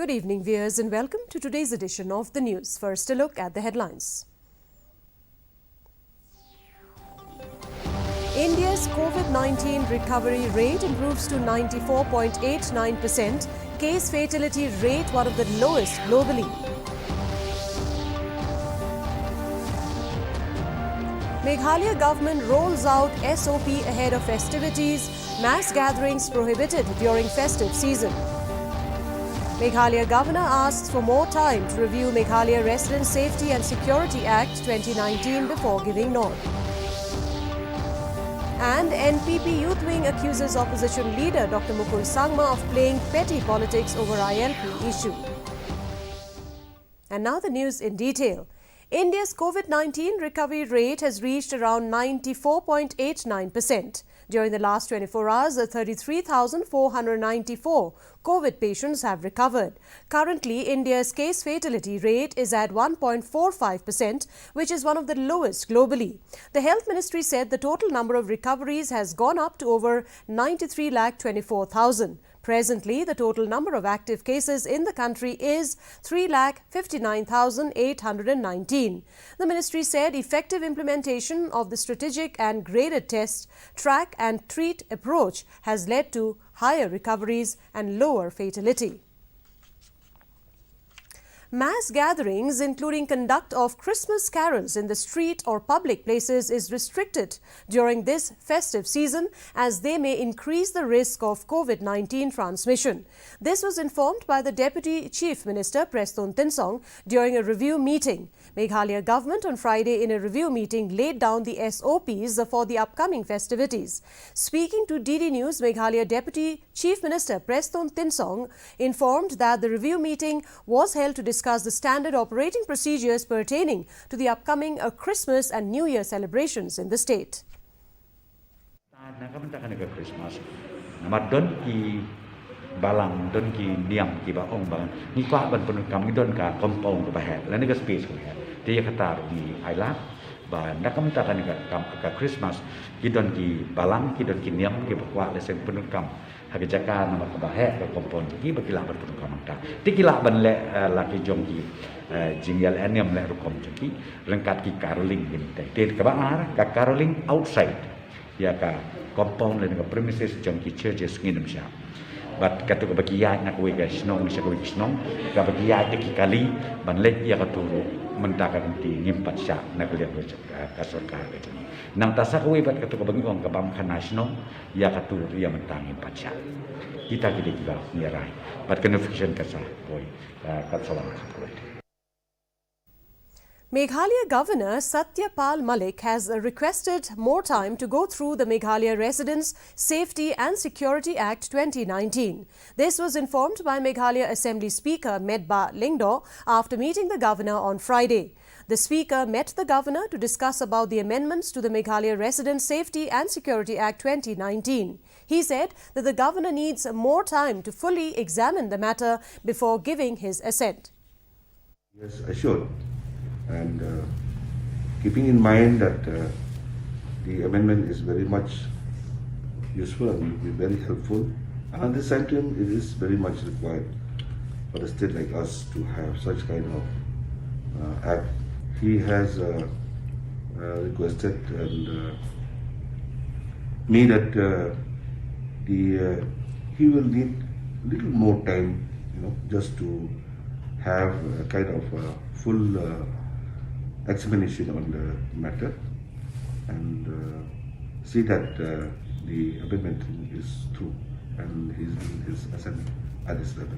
Good evening, viewers, and welcome to today's edition of the news. First, a look at the headlines. India's COVID-19 recovery rate improves to 94.89%. Case fatality rate one of the lowest globally. Meghalaya government rolls out SOP ahead of festivities. Mass gatherings prohibited during festive season. Meghalaya governor asks for more time to review Meghalaya Resident Safety and Security Act 2019 before giving nod. And NPP Youth Wing accuses opposition leader Dr. Mukul Sangma of playing petty politics over ILP issue. And now the news in detail. India's COVID-19 recovery rate has reached around 94.89%. During the last 24 hours, 33,494 COVID patients have recovered. Currently, India's case fatality rate is at 1.45%, which is one of the lowest globally. The Health Ministry said the total number of recoveries has gone up to over 93,24,000. Presently, the total number of active cases in the country is 3,59,819. The ministry said effective implementation of the strategic and graded test, track and treat approach has led to higher recoveries and lower fatality. Mass gatherings, including conduct of Christmas carols in the street or public places, is restricted during this festive season as they may increase the risk of COVID-19 transmission. This was informed by the Deputy Chief Minister Preston Tinsong during a review meeting. Meghalaya government on Friday in a review meeting laid down the SOPs for the upcoming festivities. Speaking to DD News, Meghalaya Deputy Chief Minister Preston Tinsong informed that the review meeting was held to discuss the standard operating procedures pertaining to the upcoming Christmas and New Year celebrations in the state. Balang don ki niam ki ba ong bang ni kwa ban pun kam ki don ka compound ko ba he la ni ka space ko he te ya kata di aila ba nakam ta kan ka Christmas ki don ki balang ki don ki niam ki ba kwa le sen pun kam ha ki jaka na ka ba he ka compound ki ba ki la ban pun kam ta ti ki la ban le la ki jong ki jingyal aniam le rukom ki lengkat ki caroling ni te ka ba ara ka caroling outside ya ka compound le ka premises jong ki churches nginam sha bat katu ka bagiya nak we ga Shillong sa we Shillong ka bagiya de ki kali ban le ya ka turu mentaka kanti ngimpat sya nak lihat ka sarkar ka nang tasa ko we bat katu ka bangong ka bam kana Shillong ya ka turu ya mentang ngimpat sya kita gede kita nirai bat confusion ka sa boy ka salam ka boy. Meghalaya Governor Satyapal Malik has requested more time to go through the Meghalaya Residents Safety and Security Act 2019. This was informed by Meghalaya Assembly Speaker Medba Lingdo after meeting the Governor on Friday. The Speaker met the Governor to discuss about the amendments to the Meghalaya Residents Safety and Security Act 2019. He said that the Governor needs more time to fully examine the matter before giving his assent. Yes, I should. And keeping in mind that the amendment is very much useful and will be very helpful, and at the same time it is very much required for a state like us to have such kind of act. He has requested and me that he will need a little more time, just to have a kind of full examination on the matter and see that the amendment is true and his assent at this level.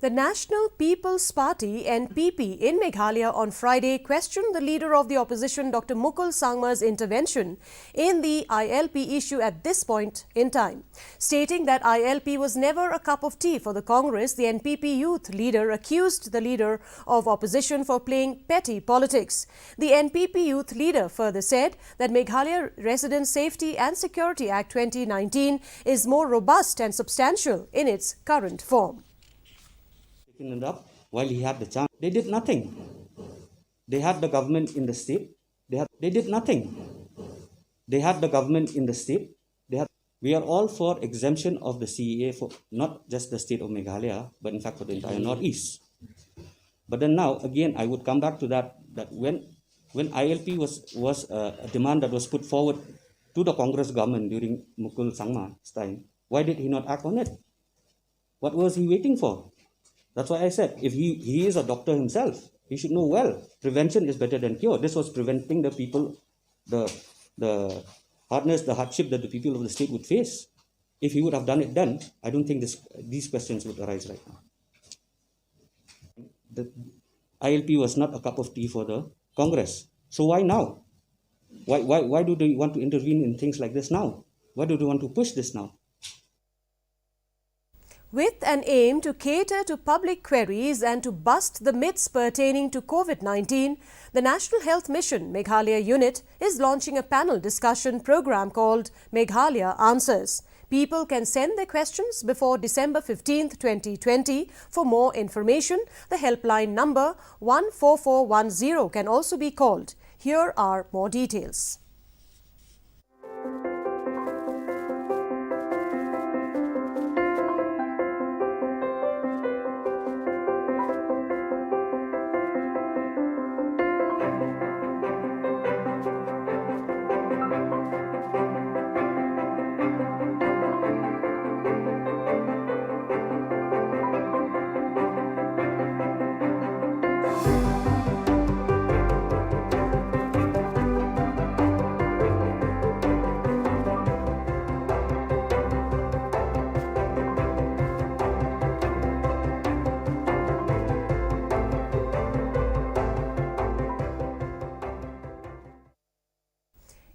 The National People's Party (NPP) in Meghalaya on Friday questioned the leader of the opposition Dr. Mukul Sangma's intervention in the ILP issue at this point in time. Stating that ILP was never a cup of tea for the Congress, the NPP youth leader accused the leader of opposition for playing petty politics. The NPP youth leader further said that Meghalaya Resident Safety and Security Act 2019 is more robust and substantial in its current form. It up while he had the chance. They did nothing. They had the government in the state. They did nothing. They had the government in the state. We are all for exemption of the CEA for not just the state of Meghalaya, but in fact for the entire Northeast. But then now, again, I would come back to that when ILP was a demand that was put forward to the Congress government during Mukul Sangma's time, why did he not act on it? What was he waiting for? That's why I said, if he is a doctor himself, he should know well, prevention is better than cure. This was preventing the people, the hardness, the hardship that the people of the state would face. If he would have done it then, I don't think these questions would arise right now. The ILP was not a cup of tea for the Congress. So why now? Why do they want to intervene in things like this now? Why do they want to push this now? With an aim to cater to public queries and to bust the myths pertaining to COVID-19, the National Health Mission Meghalaya Unit is launching a panel discussion program called Meghalaya Answers. People can send their questions before December 15th, 2020. For more information, the helpline number 14410 can also be called. Here are more details.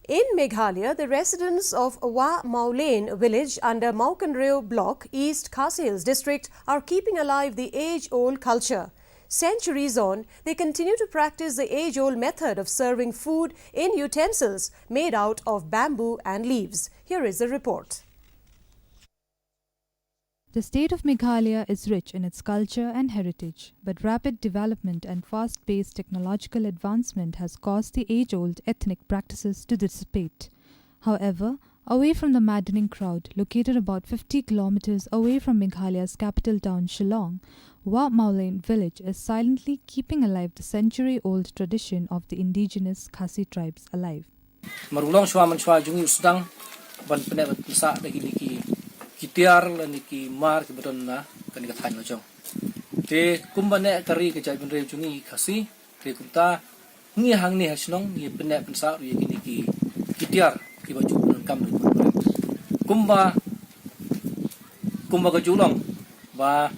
In Meghalaya, the residents of Wa Maulain village under Maukanreo block, East Khasi Hills district, are keeping alive the age-old culture. Centuries on, they continue to practice the age-old method of serving food in utensils made out of bamboo and leaves. Here is the report. The state of Meghalaya is rich in its culture and heritage, but rapid development and fast-paced technological advancement has caused the age-old ethnic practices to dissipate. However, away from the maddening crowd, located about 50 kilometers away from Meghalaya's capital town Shillong, Wa Maulain village is silently keeping alive the century-old tradition of the indigenous Khasi tribes alive. Marulong shwa man shwa jungi usdang ban pene ban pisa da ki kitiar la niki mar ki badon na kan ka than chong te kumbane kari ke jai bin re jungi Khasi te kumta ngi hang ni hasnong ni pene pisa ri ki niki kitiar ki ba ju kam ri kumba ka julong ba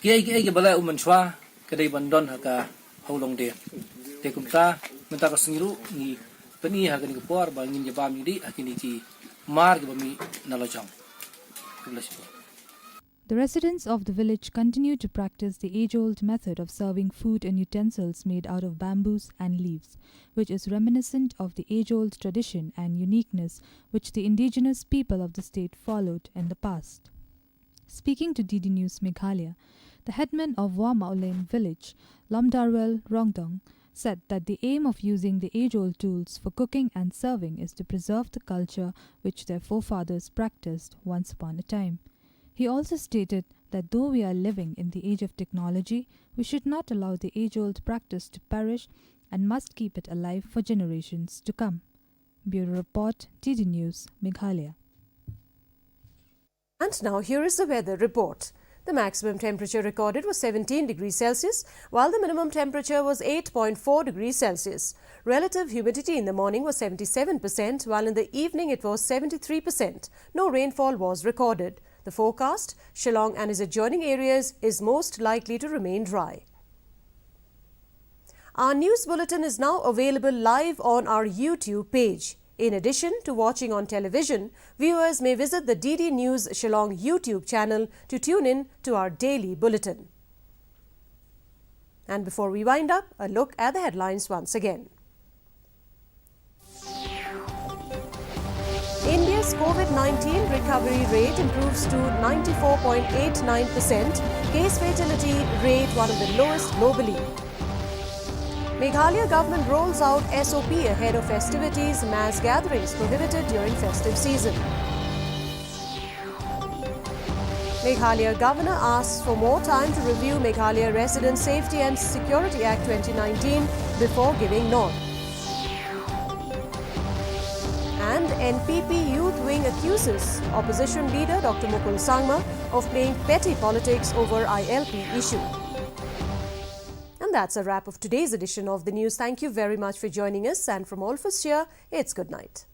ki bala uman shwa ka dai bandon ha ka holong de te kumta menta ka singiru ni pani ha ka ni por ba ngin ba mi di akini ki The residents of the village continue to practice the age-old method of serving food in utensils made out of bamboos and leaves, which is reminiscent of the age-old tradition and uniqueness which the indigenous people of the state followed in the past. Speaking to DD News Meghalaya, the headman of Wa Maulain village, Lomdarwel Rongdong, said that the aim of using the age-old tools for cooking and serving is to preserve the culture which their forefathers practiced once upon a time. He also stated that though we are living in the age of technology, we should not allow the age-old practice to perish and must keep it alive for generations to come. Bureau Report, DD News, Meghalaya. And now here is the weather report. The maximum temperature recorded was 17 degrees Celsius, while the minimum temperature was 8.4 degrees Celsius. Relative humidity in the morning was 77%, while in the evening it was 73%. No rainfall was recorded. The forecast, Shillong and its adjoining areas, is most likely to remain dry. Our news bulletin is now available live on our YouTube page. In addition to watching on television, viewers may visit the DD News Shillong YouTube channel to tune in to our daily bulletin. And before we wind up, a look at the headlines once again. India's COVID-19 recovery rate improves to 94.89%, case fatality rate one of the lowest globally. Meghalaya government rolls out SOP ahead of festivities, mass gatherings prohibited during festive season. Meghalaya governor asks for more time to review Meghalaya Resident Safety and Security Act 2019 before giving nod. And NPP Youth Wing accuses opposition leader Dr. Mukul Sangma of playing petty politics over ILP issue. And that's a wrap of today's edition of the news. Thank you very much for joining us, and from all of us here, it's good night.